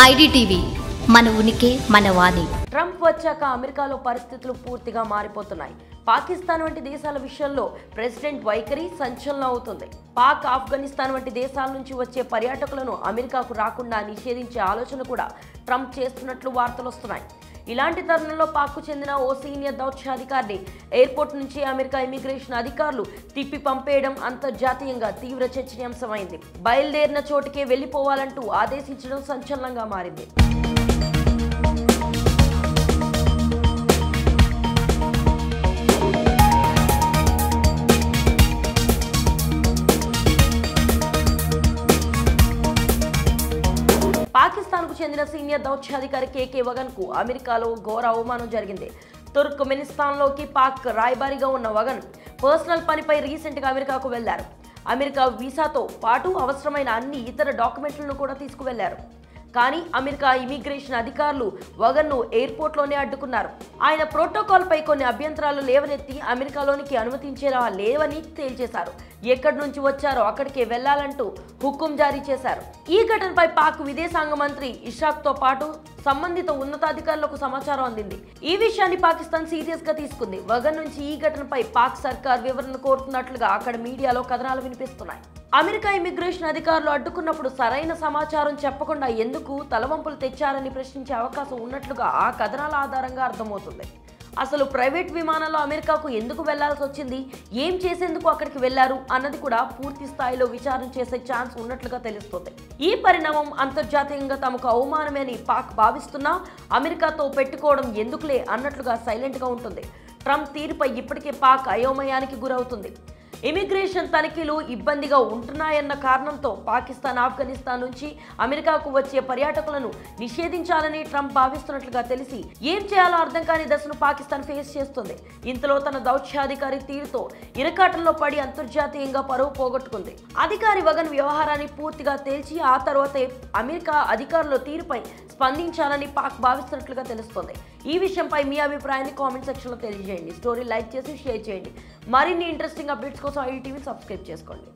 IDTV మన ఉనికి మన వాణి. ట్రంప్ వచ్చాక అమెరికాలో పరిస్థితులు పూర్తిగా మారిపోతున్నాయి. పాకిస్తాన్ వంటి దేశాల విషయంలో ప్రెసిడెంట్ వైఖరి సంచలనం అవుతుంది. పాక్, ఆఫ్ఘనిస్తాన్ వంటి దేశాల నుంచి వచ్చే పర్యాటకులను అమెరికాకు రాకుండా నిషేధించే ఆలోచన కూడా ట్రంప్ చేస్తున్నట్లు వార్తలు వస్తున్నాయి. ఇలాంటి తరుణంలో పాక్కు చెందిన ఓ సీనియర్ దౌత్యాధికారిని ఎయిర్పోర్ట్ నుంచి అమెరికా ఇమిగ్రేషన్ అధికారులు తిప్పి పంపేయడం అంతర్జాతీయంగా తీవ్ర చర్చనీయాంశమైంది. బయలుదేరిన చోటుకే వెళ్లిపోవాలంటూ ఆదేశించడం సంచలనంగా మారింది. పాకిస్తాన్కు చెందిన సీనియర్ దౌత్యాధికారి కేకే వగన్ కు అమెరికాలో ఘోర అవమానం జరిగింది. తుర్క్మెనిస్తాన్లోకి పాక్ రాయబారిగా ఉన్న వగన్ పర్సనల్ పనిపై రీసెంట్గా అమెరికాకు వెళ్లారు. అమెరికా వీసాతో పాటు అవసరమైన అన్ని ఇతర డాక్యుమెంట్లను కూడా తీసుకువెళ్లారు. కానీ అమెరికా ఇమిగ్రేషన్ అధికారులు వగన్ను ఎయిర్పోర్ట్లోనే అడ్డుకున్నారు. ఆయన ప్రోటోకాల్పై కొన్ని అభ్యంతరాలు లేవనెత్తి అమెరికాలోనికి అనుమతించేలా లేవని తేల్చేశారు. ఎక్కడి నుంచి వచ్చారో అక్కడికే వెళ్లాలంటూ హుకుం జారీ చేశారు. ఈ ఘటనపై పాక్ విదేశాంగ మంత్రి ఇషాక్తో పాటు సంబంధిత ఉన్నతాధికారులకు సమాచారం అందింది. ఈ విషయాన్ని పాకిస్తాన్ సీరియస్ గా తీసుకుంది. వగన్ నుంచి ఈ ఘటనపై పాక్ సర్కార్ వివరణ కోరుతున్నట్లుగా అక్కడ మీడియాలో కథనాలు వినిపిస్తున్నాయి. అమెరికా ఇమిగ్రేషన్ అధికారులు అడ్డుకున్నప్పుడు సరైన సమాచారం చెప్పకుండా ఎందుకు తలవంపులు తెచ్చారని ప్రశ్నించే అవకాశం ఉన్నట్లుగా ఆ కథనాల ఆధారంగా అర్థమవుతుంది. అసలు ప్రైవేట్ విమానంలో అమెరికాకు ఎందుకు వెళ్లాల్సి వచ్చింది, ఏం చేసేందుకు అక్కడికి వెళ్లారు అన్నది కూడా పూర్తి స్థాయిలో విచారణ చేసే ఛాన్స్ ఉన్నట్లుగా తెలుస్తుంది. ఈ పరిణామం అంతర్జాతీయంగా తమకు అవమానమే అని పాక్ భావిస్తున్నా అమెరికాతో పెట్టుకోవడం ఎందుకులే అన్నట్లుగా సైలెంట్గా ఉంటుంది. ట్రంప్ తీరుపై ఇప్పటికే పాక్ అయోమయానికి గురవుతుంది. ఇమిగ్రేషన్ తనిఖీలు ఇబ్బందిగా ఉంటున్నాయన్న కారణంతో పాకిస్తాన్, ఆఫ్ఘనిస్తాన్ నుంచి అమెరికాకు వచ్చే పర్యాటకులను నిషేధించాలని ట్రంప్ భావిస్తున్నట్లుగా తెలిసి ఏం చేయాలో అర్థం కాని దశను పాకిస్తాన్ ఫేస్ చేస్తుంది. ఇంతలో తన దౌత్యాధికారి తీరుతో ఇరకాటంలో పడి అంతర్జాతీయంగా పరువు పోగొట్టుకుంది. అధికారి వగన్ వ్యవహారాన్ని పూర్తిగా తేల్చి ఆ తర్వాతే అమెరికా అధికారుల తీరుపై స్పందించాలని పాక్ భావిస్తున్నట్లుగా తెలుస్తోంది. ఈ విషయంపై మీ అభిప్రాయాన్ని కామెంట్ సెక్షన్లో తెలియజేయండి. స్టోరీ లైక్ చేసి షేర్ చేయండి. మరిన్ని ఇంట్రెస్టింగ్ అప్డేట్స్ కోసం ఐడిటీవీ సబ్స్క్రైబ్ చేసుకోండి.